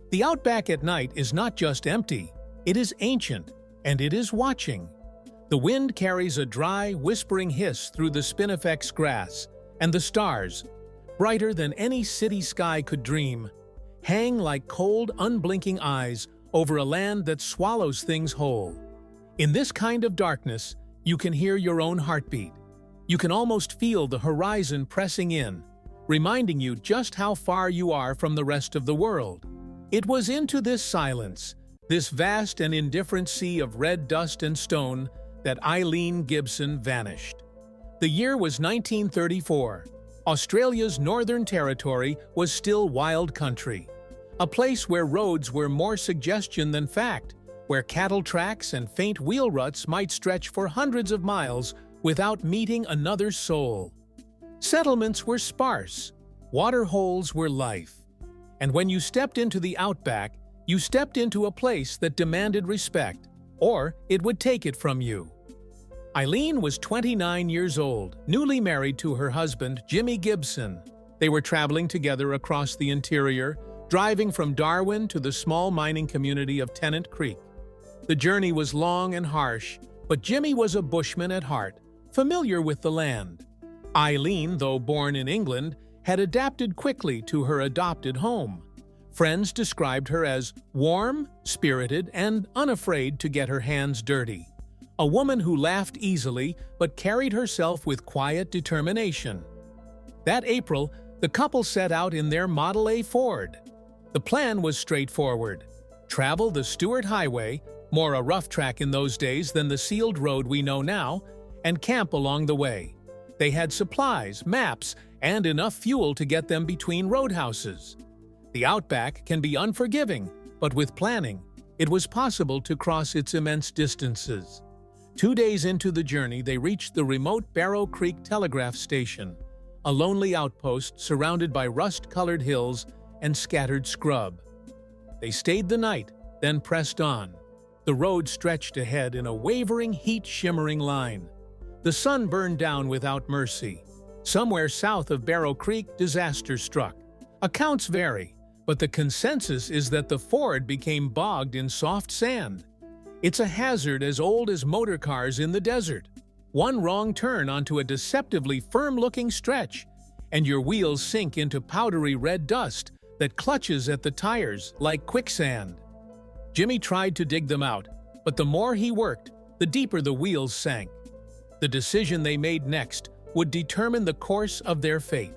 The outback at night is not just empty, it is ancient, and it is watching. The wind carries a dry, whispering hiss through the spinifex grass, and the stars, brighter than any city sky could dream, hang like cold, unblinking eyes over a land that swallows things whole. In this kind of darkness, you can hear your own heartbeat. You can almost feel the horizon pressing in, reminding you just how far you are from the rest of the world. It was into this silence, this vast and indifferent sea of red dust and stone, that Eileen Gibson vanished. The year was 1934. Australia's Northern Territory was still wild country, a place where roads were more suggestion than fact, where cattle tracks and faint wheel ruts might stretch for hundreds of miles without meeting another soul. Settlements were sparse, water holes were life, and when you stepped into the outback, you stepped into a place that demanded respect, or it would take it from you. Eileen was 29 years old, newly married to her husband, Jimmy Gibson. They were traveling together across the interior, driving from Darwin to the small mining community of Tennant Creek. The journey was long and harsh, but Jimmy was a bushman at heart, familiar with the land. Eileen, though born in England, had adapted quickly to her adopted home. Friends described her as warm, spirited, and unafraid to get her hands dirty. A woman who laughed easily but carried herself with quiet determination. That April, the couple set out in their Model A Ford. The plan was straightforward. Travel the Stuart Highway, more a rough track in those days than the sealed road we know now, and camp along the way. They had supplies, maps, and enough fuel to get them between roadhouses. The outback can be unforgiving, but with planning, it was possible to cross its immense distances. 2 days into the journey, they reached the remote Barrow Creek Telegraph Station, a lonely outpost surrounded by rust-colored hills and scattered scrub. They stayed the night, then pressed on. The road stretched ahead in a wavering, heat-shimmering line. The sun burned down without mercy. Somewhere south of Barrow Creek, disaster struck. Accounts vary, but the consensus is that the ford became bogged in soft sand. It's a hazard as old as motor cars in the desert. One wrong turn onto a deceptively firm-looking stretch, and your wheels sink into powdery red dust that clutches at the tires like quicksand. Jimmy tried to dig them out, but the more he worked, the deeper the wheels sank. The decision they made next would determine the course of their fate.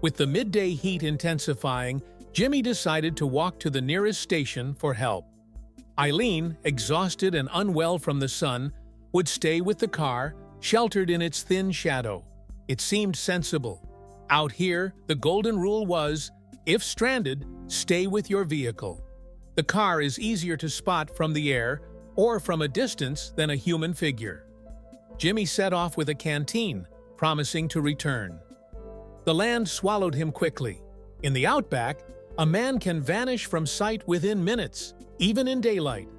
With the midday heat intensifying, Jimmy decided to walk to the nearest station for help. Eileen, exhausted and unwell from the sun, would stay with the car, sheltered in its thin shadow. It seemed sensible. Out here, the golden rule was, if stranded, stay with your vehicle. The car is easier to spot from the air or from a distance than a human figure. Jimmy set off with a canteen, promising to return. The land swallowed him quickly. In the outback, a man can vanish from sight within minutes, even in daylight,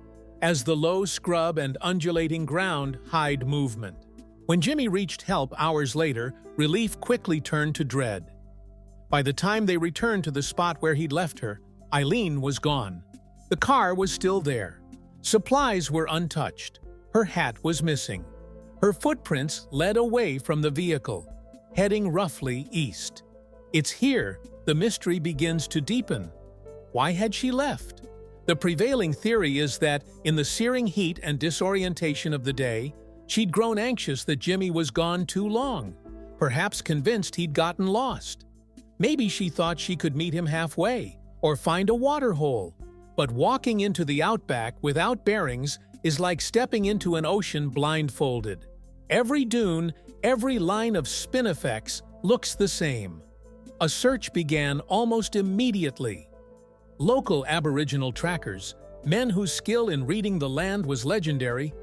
as the low scrub and undulating ground hide movement. When Jimmy reached help hours later, relief quickly turned to dread. By the time they returned to the spot where he'd left her, Eileen was gone. The car was still there. Supplies were untouched. Her hat was missing. Her footprints led away from the vehicle, heading roughly east. It's here the mystery begins to deepen. Why had she left? The prevailing theory is that, in the searing heat and disorientation of the day, she'd grown anxious that Jimmy was gone too long, perhaps convinced he'd gotten lost. Maybe she thought she could meet him halfway, or find a water hole. But walking into the outback without bearings is like stepping into an ocean blindfolded. Every dune, every line of spinifex looks the same. A search began almost immediately. Local Aboriginal trackers, men whose skill in reading the land was legendary,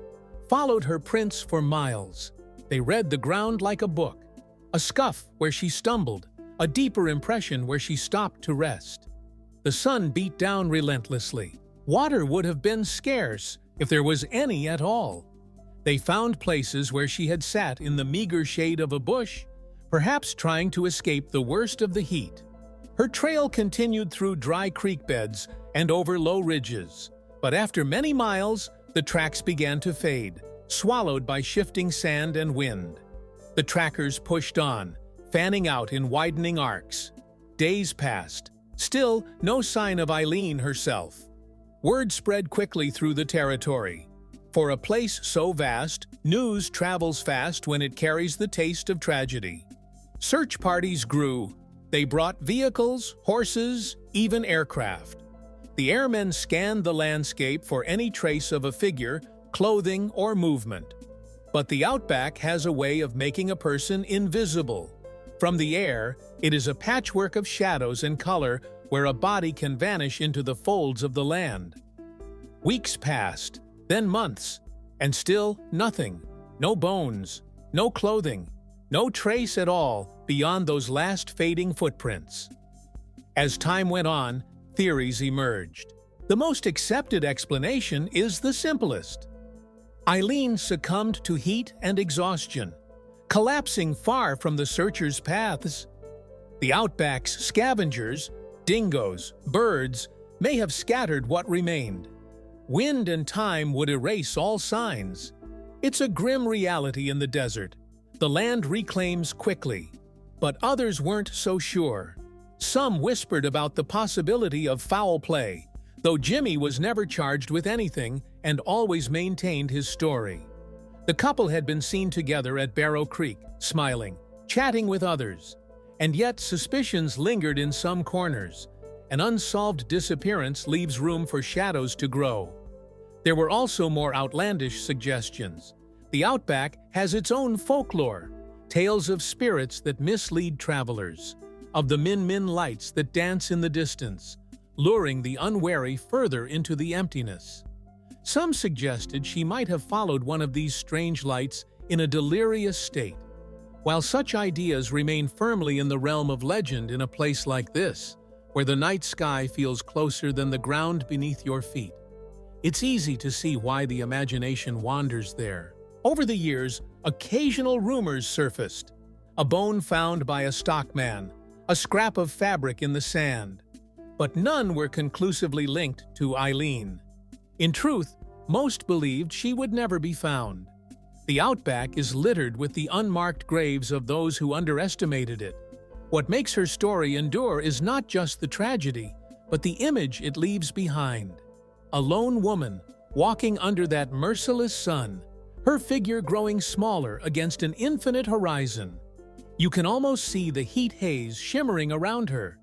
followed her prints for miles. They read the ground like a book. A scuff where she stumbled, a deeper impression where she stopped to rest. The sun beat down relentlessly. Water would have been scarce, if there was any at all. They found places where she had sat in the meager shade of a bush, perhaps trying to escape the worst of the heat. Her trail continued through dry creek beds and over low ridges. But after many miles, the tracks began to fade, swallowed by shifting sand and wind. The trackers pushed on, fanning out in widening arcs. Days passed. Still, no sign of Eileen herself. Word spread quickly through the territory. For a place so vast, news travels fast when it carries the taste of tragedy. Search parties grew. They brought vehicles, horses, even aircraft. The airmen scanned the landscape for any trace of a figure, clothing, or movement. But the Outback has a way of making a person invisible. From the air, it is a patchwork of shadows and color where a body can vanish into the folds of the land. Weeks passed, then months, and still nothing. No bones, no clothing, no trace at all beyond those last fading footprints. As time went on, theories emerged. The most accepted explanation is the simplest. Eileen succumbed to heat and exhaustion, collapsing far from the searchers' paths. The Outback's scavengers, dingoes, birds, may have scattered what remained. Wind and time would erase all signs. It's a grim reality in the desert. The land reclaims quickly, but others weren't so sure. Some whispered about the possibility of foul play, though Jimmy was never charged with anything and always maintained his story. The couple had been seen together at Barrow Creek, smiling, chatting with others. And yet suspicions lingered in some corners. An unsolved disappearance leaves room for shadows to grow. There were also more outlandish suggestions. The Outback has its own folklore, tales of spirits that mislead travelers, of the Min-Min lights that dance in the distance, luring the unwary further into the emptiness. Some suggested she might have followed one of these strange lights in a delirious state. While such ideas remain firmly in the realm of legend in a place like this, where the night sky feels closer than the ground beneath your feet, it's easy to see why the imagination wanders there. Over the years, occasional rumors surfaced. A bone found by a stockman, a scrap of fabric in the sand. But none were conclusively linked to Eileen. In truth, most believed she would never be found. The Outback is littered with the unmarked graves of those who underestimated it. What makes her story endure is not just the tragedy, but the image it leaves behind. A lone woman, walking under that merciless sun, her figure growing smaller against an infinite horizon. You can almost see the heat haze shimmering around her,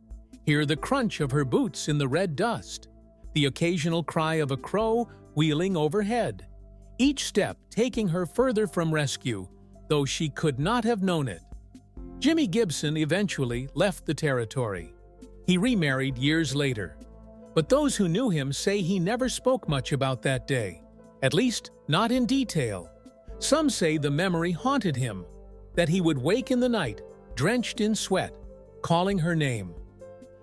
hear the crunch of her boots in the red dust, the occasional cry of a crow wheeling overhead, each step taking her further from rescue, though she could not have known it. Jimmy Gibson eventually left the territory. He remarried years later. But those who knew him say he never spoke much about that day, at least not in detail. Some say the memory haunted him, that he would wake in the night, drenched in sweat, calling her name.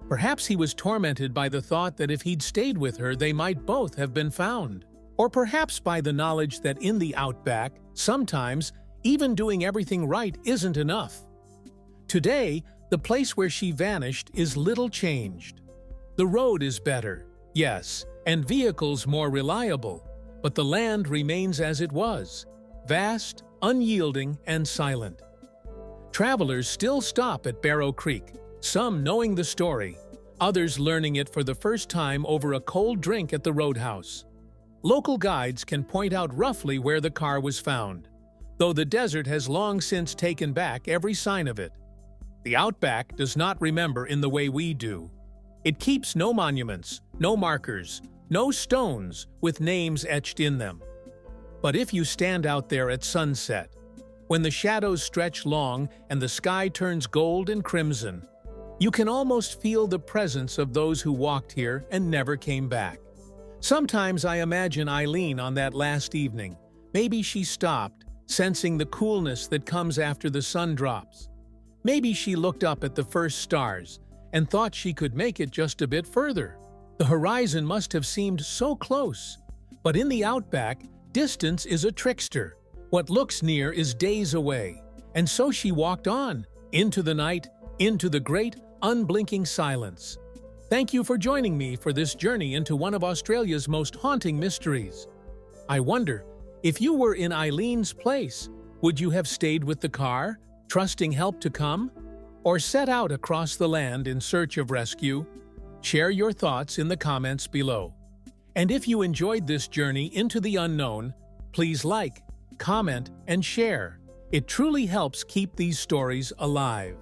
Perhaps he was tormented by the thought that if he'd stayed with her, they might both have been found. Or perhaps by the knowledge that in the Outback, sometimes, even doing everything right isn't enough. Today, the place where she vanished is little changed. The road is better, yes, and vehicles more reliable, but the land remains as it was, vast, unyielding, and silent. Travelers still stop at Barrow Creek, some knowing the story, others learning it for the first time over a cold drink at the roadhouse. Local guides can point out roughly where the car was found, though the desert has long since taken back every sign of it. The Outback does not remember in the way we do. It keeps no monuments, no markers, no stones with names etched in them. But if you stand out there at sunset, when the shadows stretch long and the sky turns gold and crimson, you can almost feel the presence of those who walked here and never came back. Sometimes I imagine Eileen on that last evening. Maybe she stopped, sensing the coolness that comes after the sun drops. Maybe she looked up at the first stars and thought she could make it just a bit further. The horizon must have seemed so close. But in the Outback, distance is a trickster. What looks near is days away. And so she walked on, into the night, into the great, unblinking silence. Thank you for joining me for this journey into one of Australia's most haunting mysteries. I wonder, if you were in Eileen's place, would you have stayed with the car, trusting help to come? Or set out across the land in search of rescue? Share your thoughts in the comments below. And if you enjoyed this journey into the unknown, please like, comment, and share. It truly helps keep these stories alive.